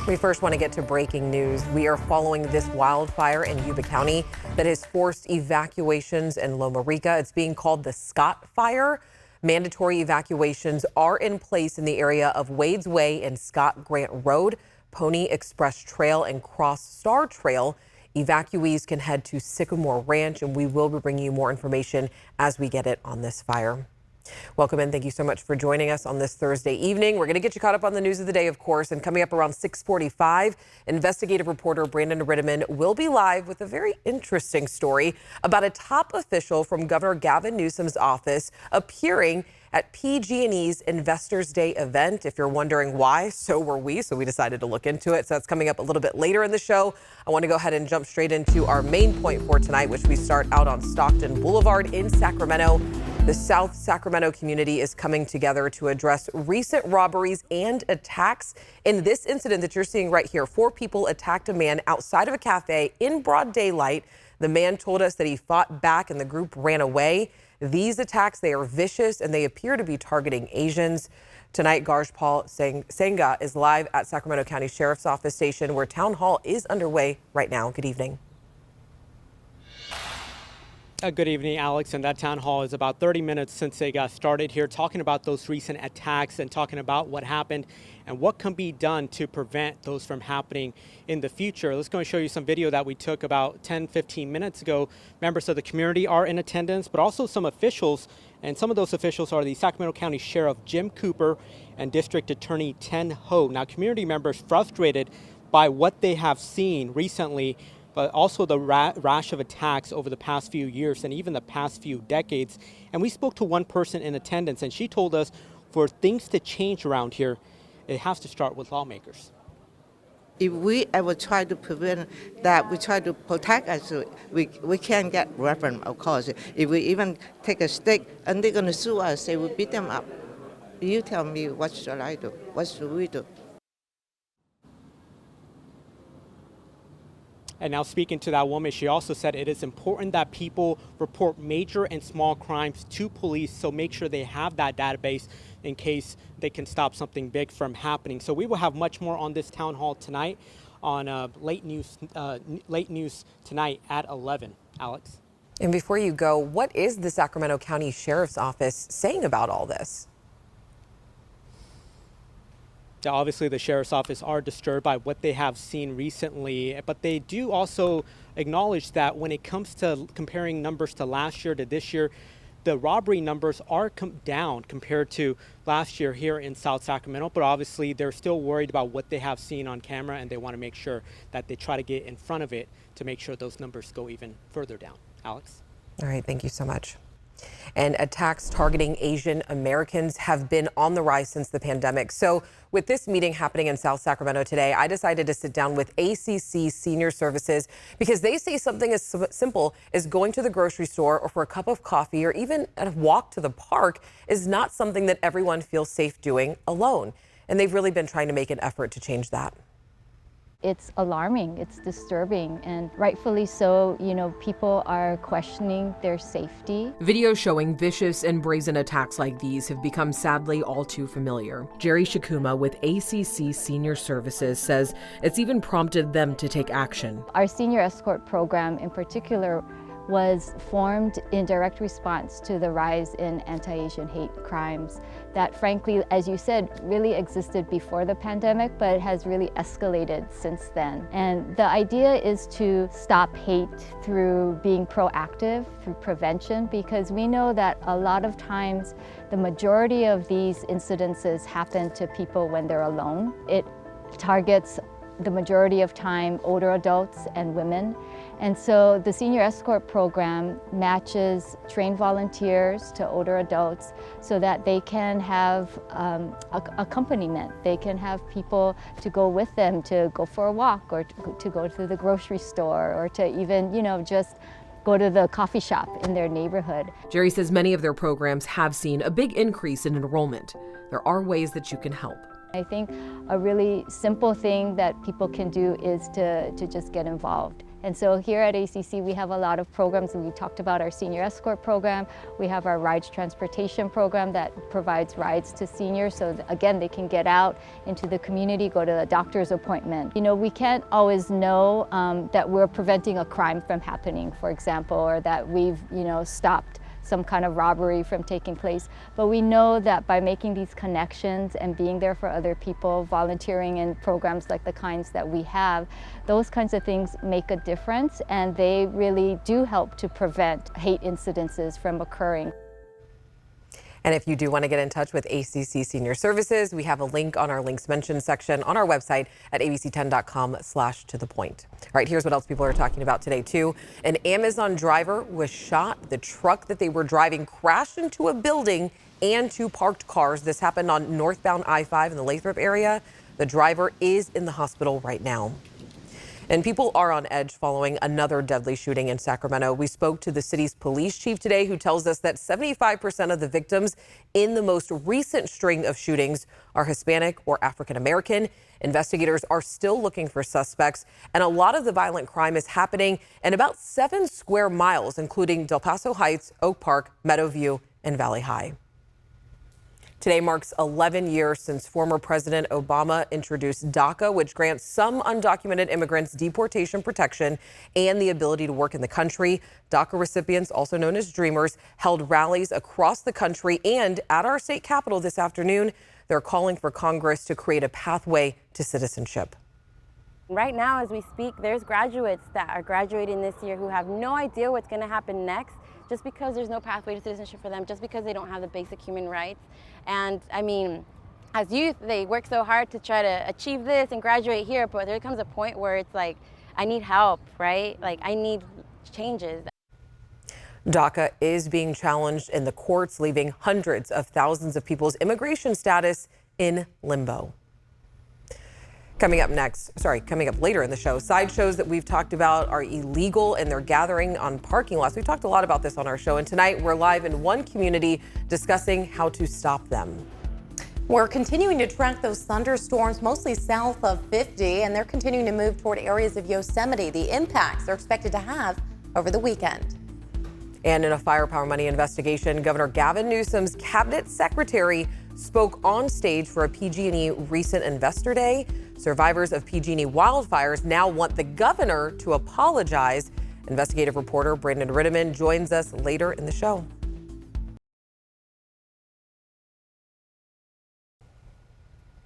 We first want to get to breaking news. We are following this wildfire in Yuba County that has forced evacuations in Loma Rica. It's being called the Scott Fire. Mandatory evacuations are in place in the area of Wade's Way and Scott Grant Road, Pony Express Trail and Cross Star Trail. Evacuees can head to Sycamore Ranch, and we will be bringing you more information as we get it on this fire. Welcome in. Thank you so much for joining us on this Thursday evening. We're going to get you caught up on the news of the day, of course, and coming up around 6:45, investigative reporter Brandon Rittiman will be live with a very interesting story about a top official from Governor Gavin Newsom's office appearing at PG&E's Investors Day event. If you're wondering why, so were we. So we decided to look into it. So that's coming up a little bit later in the show. I want to go ahead and jump straight into our main point for tonight, which we start out on Stockton Blvd in Sacramento. The South Sacramento community is coming together to address recent robberies and attacks. In this incident that you're seeing right here, 4 people attacked a man outside of a cafe in broad daylight. The man told us that he fought back and the group ran away. These attacks, they are vicious and they appear to be targeting Asians. Tonight, Garjpal Sangha is live at Sacramento County Sheriff's Office Station, where town hall is underway right now. Good evening. Good evening, Alex. And that town hall is about 30 minutes since they got started here, talking about those recent attacks and talking about what happened and what can be done to prevent those from happening in the future. Let's go and show you some video that we took about 10-15 minutes ago. Members of the community are in attendance, but also some officials. And some of those officials are the Sacramento County Sheriff Jim Cooper and District Attorney Ten Ho. Now, community members frustrated by what they have seen recently, but also the rash of attacks over the past few years and even the past few decades. And we spoke to one person in attendance, and she told us for things to change around here, it has to start with lawmakers. If we ever try to prevent that, we try to protect us, we can get weapons, of course. If we even take a stick and they're going to sue us, they will beat them up. You tell me, what should I do? What should we do? And now, speaking to that woman, she also said it is important that people report major and small crimes to police, so make sure they have that database in case they can stop something big from happening. So we will have much more on this town hall tonight on late news tonight at 11. Alex. And before you go, what is the Sacramento County Sheriff's Office saying about all this? Obviously, the Sheriff's Office are disturbed by what they have seen recently, but they do also acknowledge that when it comes to comparing numbers to last year to this year, the robbery numbers are down compared to last year here in South Sacramento, but obviously they're still worried about what they have seen on camera, and they want to make sure that they try to get in front of it to make sure those numbers go even further down. Alex? All right, thank you so much. And attacks targeting Asian Americans have been on the rise since the pandemic. So with this meeting happening in South Sacramento today, I decided to sit down with ACC Senior Services because they say something as simple as going to the grocery store or for a cup of coffee or even a walk to the park is not something that everyone feels safe doing alone. And they've really been trying to make an effort to change that. It's alarming, it's disturbing, and rightfully so. You know, people are questioning their safety. Videos showing vicious and brazen attacks like these have become sadly all too familiar. Jerry Shikuma with ACC Senior Services says it's even prompted them to take action. Our senior escort program in particular was formed in direct response to the rise in anti-Asian hate crimes that, frankly, as you said, really existed before the pandemic, but has really escalated since then. And the idea is to stop hate through being proactive, through prevention, because we know that a lot of times the majority of these incidences happen to people when they're alone. It targets the majority of time older adults and women. And so the Senior Escort program matches trained volunteers to older adults so that they can have accompaniment. They can have people to go with them to go for a walk or to go to the grocery store or to even, just go to the coffee shop in their neighborhood. Jerry says many of their programs have seen a big increase in enrollment. There are ways that you can help. I think a really simple thing that people can do is to just get involved. And so here at ACC, we have a lot of programs, and we talked about our senior escort program. We have our rides transportation program that provides rides to seniors so that, again, they can get out into the community, go to a doctor's appointment. You know, we can't always know that we're preventing a crime from happening, for example, or that we've, you know, stopped some kind of robbery from taking place. But we know that by making these connections and being there for other people, volunteering in programs like the kinds that we have, those kinds of things make a difference, and they really do help to prevent hate incidences from occurring. And if you do want to get in touch with ACC Senior Services, we have a link on our links mentioned section on our website at abc10.com/tothepoint. All right, here's what else people are talking about today, too. An Amazon driver was shot. The truck that they were driving crashed into a building and two parked cars. This happened on northbound I-5 in the Lathrop area. The driver is in the hospital right now. And people are on edge following another deadly shooting in Sacramento. We spoke to the city's police chief today, who tells us that 75% of the victims in the most recent string of shootings are Hispanic or African American. Investigators are still looking for suspects, and a lot of the violent crime is happening in about 7 square miles, including Del Paso Heights, Oak Park, Meadowview, and Valley High. Today marks 11 years since former President Obama introduced DACA, which grants some undocumented immigrants deportation protection and the ability to work in the country. DACA recipients, also known as Dreamers, held rallies across the country and at our state capitol this afternoon. They're calling for Congress to create a pathway to citizenship. Right now, as we speak, there's graduates that are graduating this year who have no idea what's going to happen next, just because there's no pathway to citizenship for them, just because they don't have the basic human rights. And I mean, as youth, they work so hard to try to achieve this and graduate here, but there comes a point where it's like, I need help, right? Like, I need changes. DACA is being challenged in the courts, leaving hundreds of thousands of people's immigration status in limbo. Coming up later in the show, sideshows that we've talked about are illegal and they're gathering on parking lots. We've talked a lot about this on our show, and tonight we're live in one community discussing how to stop them. We're continuing to track those thunderstorms mostly south of 50, and they're continuing to move toward areas of Yosemite. The impacts they're expected to have over the weekend. And in a firepower money investigation, Governor Gavin Newsom's cabinet secretary spoke on stage for a PG&E recent investor day. Survivors of PG&E wildfires now want the governor to apologize. Investigative reporter Brandon Ritteman joins us later in the show.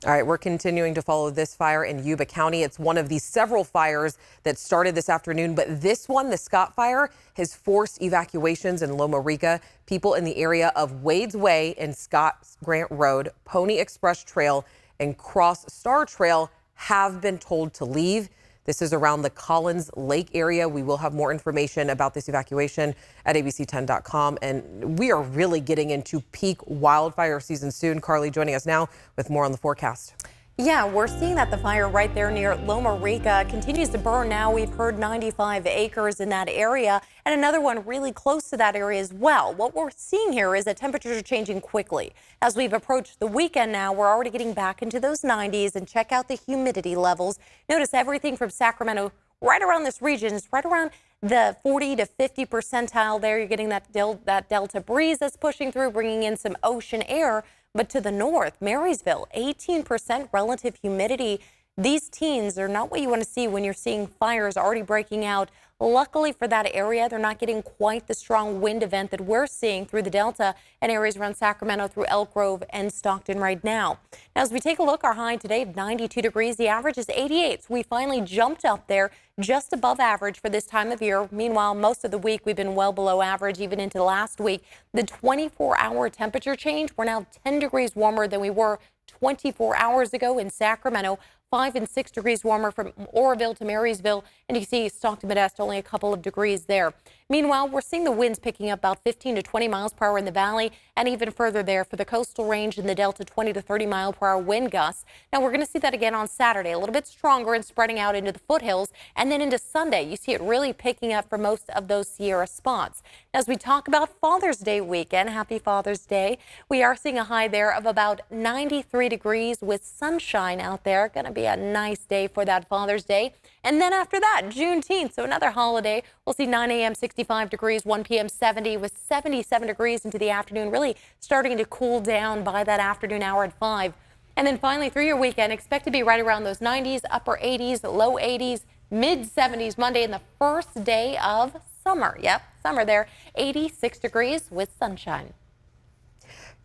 All right, we're continuing to follow this fire in Yuba County. It's one of the several fires that started this afternoon, but this one, the Scott fire, has forced evacuations in Loma Rica. People in the area of Wade's Way and Scott Grant Road, Pony Express Trail, and Cross Star Trail have been told to leave. This is around the Collins Lake area. We will have more information about this evacuation at abc10.com. And we are really getting into peak wildfire season soon. Carly joining us now with more on the forecast. Yeah, we're seeing that the fire right there near Loma Rica continues to burn now. We've heard 95 acres in that area, and another one really close to that area as well. What we're seeing here is that temperatures are changing quickly. As we've approached the weekend now, we're already getting back into those 90s, and check out the humidity levels. Notice everything from Sacramento right around this region is right around the 40 to 50 percentile there. You're getting that delta breeze that's pushing through, bringing in some ocean air. But to the north, Marysville, 18% relative humidity. These teens are not what you want to see when you're seeing fires already breaking out. Luckily for that area, they're not getting quite the strong wind event that we're seeing through the Delta and areas around Sacramento through Elk Grove and Stockton right now. Now, as we take a look, our high today of 92 degrees, the average is 88. So we finally jumped up there just above average for this time of year. Meanwhile, most of the week we've been well below average, even into last week. The 24-hour temperature change, we're now 10 degrees warmer than we were 24 hours ago in Sacramento. 5 and 6 degrees warmer from Oroville to Marysville, and you see Stockton Modesto only a couple of degrees there. Meanwhile, we're seeing the winds picking up about 15 to 20 miles per hour in the valley, and even further there for the coastal range in the Delta, 20 to 30 mile per hour wind gusts. Now we're going to see that again on Saturday, a little bit stronger and spreading out into the foothills, and then into Sunday, you see it really picking up for most of those Sierra spots. As we talk about Father's Day weekend, happy Father's Day. We are seeing a high there of about 93 degrees with sunshine out there. Going to be a nice day for that Father's Day. And then after that, Juneteenth, so another holiday. We'll see 9 a.m. 65 degrees, 1 p.m. 70 with 77 degrees into the afternoon, really starting to cool down by that afternoon hour at 5. And then finally through your weekend, expect to be right around those 90s, upper 80s, low 80s, mid 70s Monday and the first day of summer. Yep, summer there, 86 degrees with sunshine.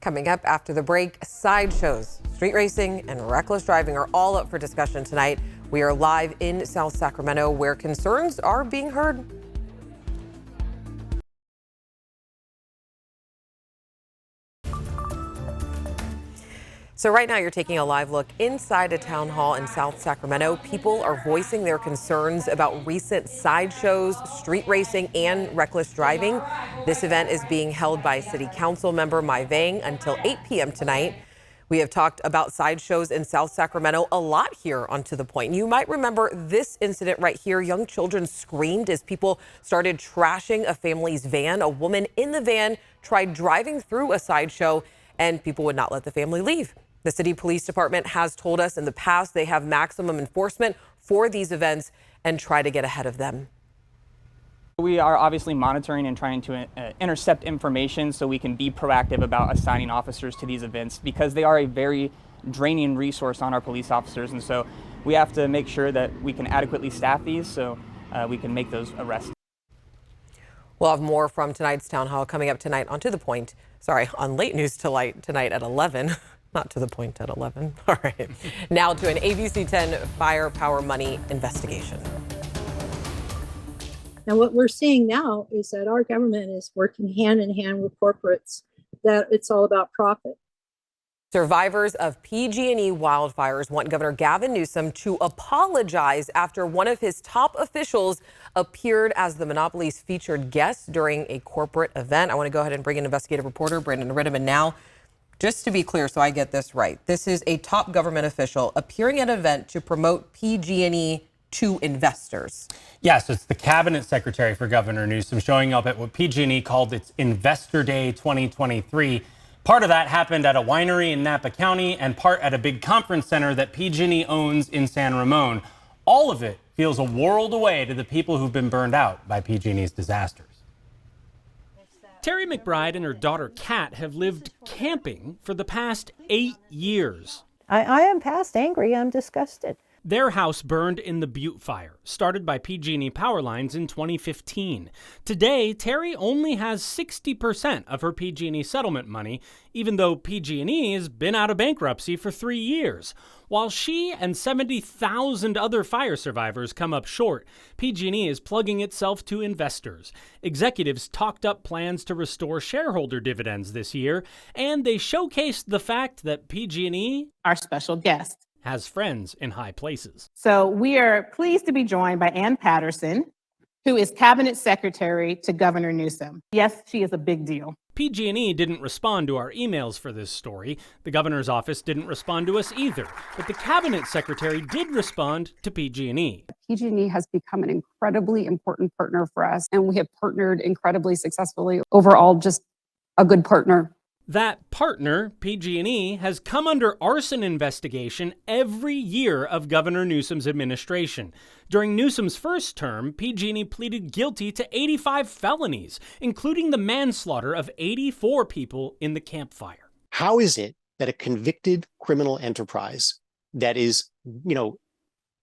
Coming up after the break, sideshows, street racing, and reckless driving are all up for discussion tonight. We are live in South Sacramento where concerns are being heard. So right now you're taking a live look inside a town hall in South Sacramento. People are voicing their concerns about recent sideshows, street racing, and reckless driving. This event is being held by City Council member Mai Vang until 8 p.m. tonight. We have talked about sideshows in South Sacramento a lot here on To The Point. You might remember this incident right here. Young children screamed as people started trashing a family's van. A woman in the van tried driving through a sideshow and people would not let the family leave. The city police department has told us in the past they have maximum enforcement for these events and try to get ahead of them. We are obviously monitoring and trying to intercept information so we can be proactive about assigning officers to these events because they are a very draining resource on our police officers. And so we have to make sure that we can adequately staff these so we can make those arrests. We'll have more from tonight's town hall coming up tonight on To The Point. Sorry, on Late News tonight at 11. Not To The Point at 11. All right. Now to an ABC 10 fire power money investigation. And what we're seeing now is that our government is working hand in hand with corporates, that it's all about profit. Survivors of PG&E wildfires want Governor Gavin Newsom to apologize after one of his top officials appeared as the monopoly's featured guest during a corporate event. I want to go ahead and bring in investigative reporter Brandon Rittiman now. Just to be clear, so I get this right, this is a top government official appearing at an event to promote PG&E to investors. Yes, it's the cabinet secretary for Governor Newsom showing up at what PG&E called its Investor Day 2023. Part of that happened at a winery in Napa County and part at a big conference center that PG&E owns in San Ramon. All of it feels a world away to the people who've been burned out by PG&E's disasters. Terry McBride and her daughter Kat have lived camping for the past 8 years. I am past angry. I'm disgusted. Their house burned in the Butte fire, started by PG&E power lines in 2015. Today, Terry only has 60% of her PG&E settlement money, even though PG&E has been out of bankruptcy for 3 years. While she and 70,000 other fire survivors come up short, PG&E is plugging itself to investors. Executives talked up plans to restore shareholder dividends this year, and they showcased the fact that PG&E, our special guest, has friends in high places. So we are pleased to be joined by Ann Patterson, who is Cabinet Secretary to Governor Newsom. Yes, she is a big deal. PG&E didn't respond to our emails for this story. The governor's office didn't respond to us either. But the Cabinet Secretary did respond to PG&E. PG&E has become an incredibly important partner for us, and we have partnered incredibly successfully. Overall, just a good partner. That partner, PG&E, has come under arson investigation every year of Governor Newsom's administration. During Newsom's first term, PG&E pleaded guilty to 85 felonies, including the manslaughter of 84 people in the Camp Fire. How is it that a convicted criminal enterprise that is,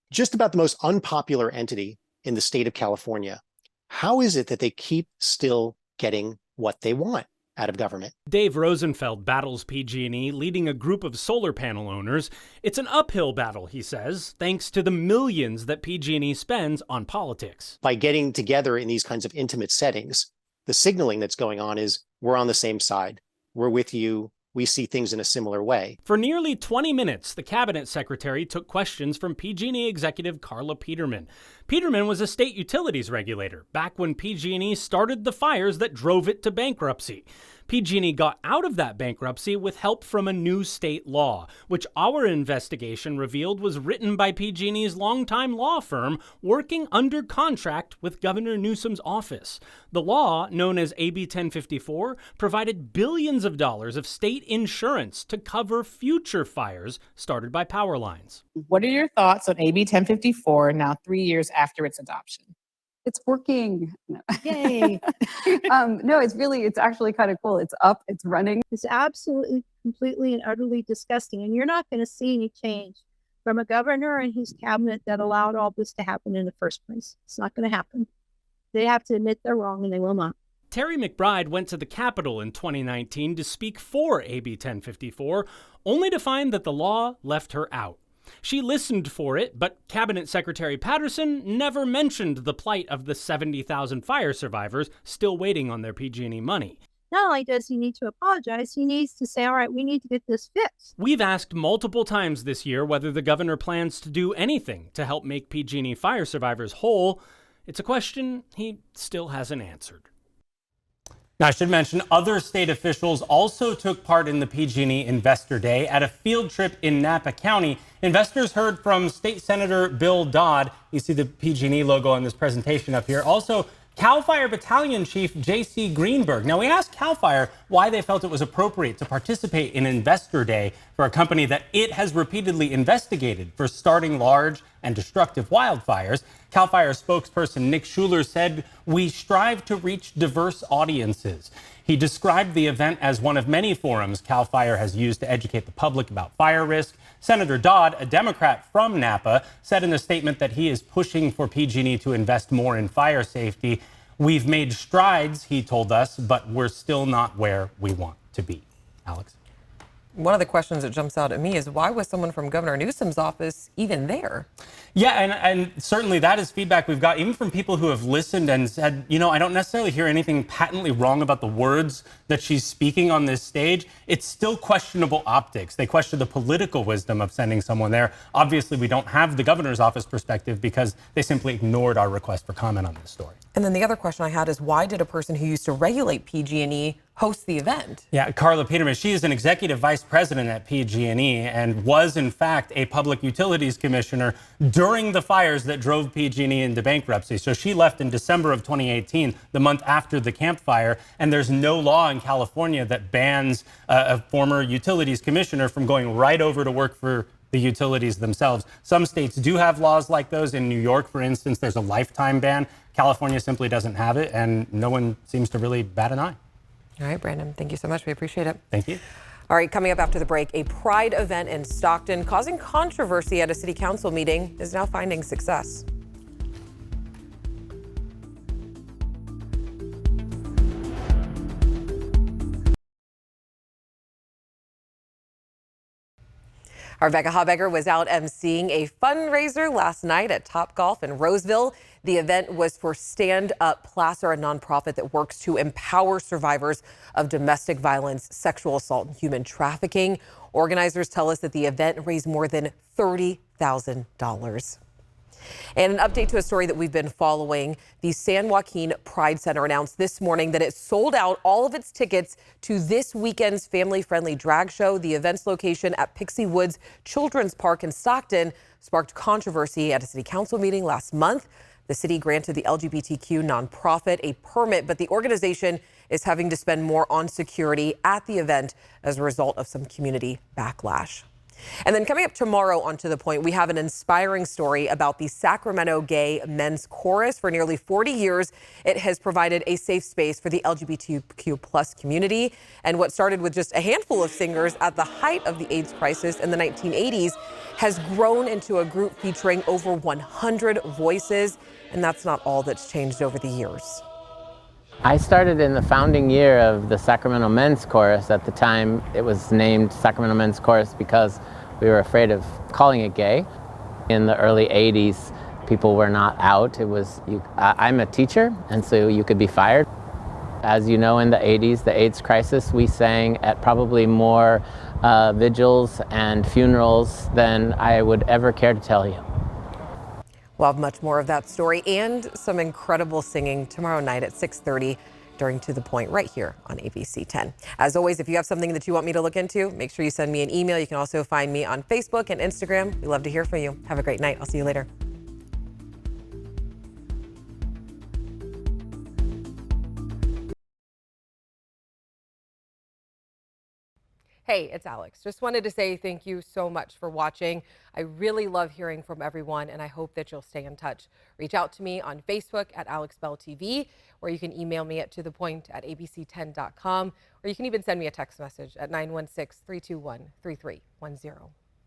just about the most unpopular entity in the state of California, how is it that they keep still getting what they want out of government? Dave Rosenfeld battles PG&E, leading a group of solar panel owners. It's an uphill battle, he says, thanks to the millions that PG&E spends on politics. By getting together in these kinds of intimate settings, the signaling that's going on is we're on the same side. We're with you. We see things in a similar way. For nearly 20 minutes, the cabinet secretary took questions from PG&E executive Carla Peterman. Peterman was a state utilities regulator back when PG&E started the fires that drove it to bankruptcy. PG&E got out of that bankruptcy with help from a new state law, which our investigation revealed was written by PG&E's longtime law firm working under contract with Governor Newsom's office. The law, known as AB 1054, provided billions of dollars of state insurance to cover future fires started by power lines. What are your thoughts on AB 1054 now 3 years after its adoption? It's working. Yay. No, it's actually kind of cool. It's up, it's running. It's absolutely, completely, and utterly disgusting. And you're not going to see any change from a governor and his cabinet that allowed all this to happen in the first place. It's not going to happen. They have to admit they're wrong, and they will not. Terry McBride went to the Capitol in 2019 to speak for AB 1054, only to find that the law left her out. She listened for it, but Cabinet Secretary Patterson never mentioned the plight of the 70,000 fire survivors still waiting on their PG&E money. Not only does he need to apologize, he needs to say, all right, we need to get this fixed. We've asked multiple times this year whether the governor plans to do anything to help make PG&E fire survivors whole. It's a question he still hasn't answered. Now, I should mention other state officials also took part in the PG&E Investor Day. At a field trip in Napa County, investors heard from State Senator Bill Dodd. You see the PG&E logo on this presentation up here. Also, CAL FIRE Battalion Chief J.C. Greenberg. Now, we asked CAL FIRE why they felt it was appropriate to participate in Investor Day for a company that it has repeatedly investigated for starting large and destructive wildfires. CAL FIRE spokesperson Nick Schuler said, "We strive to reach diverse audiences." He described the event as one of many forums CAL FIRE has used to educate the public about fire risk. Senator Dodd, a Democrat from Napa, said in a statement that he is pushing for PG&E to invest more in fire safety. "We've made strides," he told us, "but we're still not where we want to be." Alex? One of the questions that jumps out at me is why was someone from Governor Newsom's office even there? Yeah, and certainly that is feedback we've got, even from people who have listened and said, you know, I don't necessarily hear anything patently wrong about the words that she's speaking on this stage. It's still questionable optics. They question the political wisdom of sending someone there. Obviously, we don't have the governor's office perspective because they simply ignored our request for comment on this story. And then the other question I had is why did a person who used to regulate PG&E host the event? Yeah, Carla Peterman, she is an executive vice president at PG&E and was in fact a public utilities commissioner during the fires that drove PG&E into bankruptcy. So she left in December of 2018, the month after the Camp Fire, and there's no law in California that bans a former utilities commissioner from going right over to work for the utilities themselves. Some states do have laws like those. In New York, for instance, there's a lifetime ban. California simply doesn't have it, and no one seems to really bat an eye. All right, Brandon, thank you so much. We appreciate it. Thank you. All right, coming up after the break, a pride event in Stockton causing controversy at a city council meeting is now finding success. Our Becca Habegger was out emceeing a fundraiser last night at Topgolf in Roseville. The event was for Stand Up Placer, a nonprofit that works to empower survivors of domestic violence, sexual assault, and human trafficking. Organizers tell us that the event raised more than $30,000. And an update to a story that we've been following. The San Joaquin Pride Center announced this morning that it sold out all of its tickets to this weekend's family-friendly drag show. The event's location at Pixie Woods Children's Park in Stockton sparked controversy at a city council meeting last month. The city granted the LGBTQ nonprofit a permit, but the organization is having to spend more on security at the event as a result of some community backlash. And then coming up tomorrow on To The Point, we have an inspiring story about the Sacramento Gay Men's Chorus. For nearly 40 years, it has provided a safe space for the LGBTQ plus community. And what started with just a handful of singers at the height of the AIDS crisis in the 1980s has grown into a group featuring over 100 voices. And that's not all that's changed over the years. I started in the founding year of the Sacramento Men's Chorus. At the time, it was named Sacramento Men's Chorus because we were afraid of calling it gay. In the early 80s, people were not out. It was, I'm a teacher, and so you could be fired. As you know, in the 80s, the AIDS crisis, we sang at probably more vigils and funerals than I would ever care to tell you. We'll have much more of that story and some incredible singing tomorrow night at 6:30 during To The Point right here on ABC 10. As always, if you have something that you want me to look into, make sure you send me an email. You can also find me on Facebook and Instagram. We love to hear from you. Have a great night. I'll see you later. Hey, it's Alex. Just wanted to say thank you so much for watching. I really love hearing from everyone, and I hope that you'll stay in touch. Reach out to me on Facebook at AlexBellTV, or you can email me at tothepoint@abc10.com, or you can even send me a text message at 916-321-3310.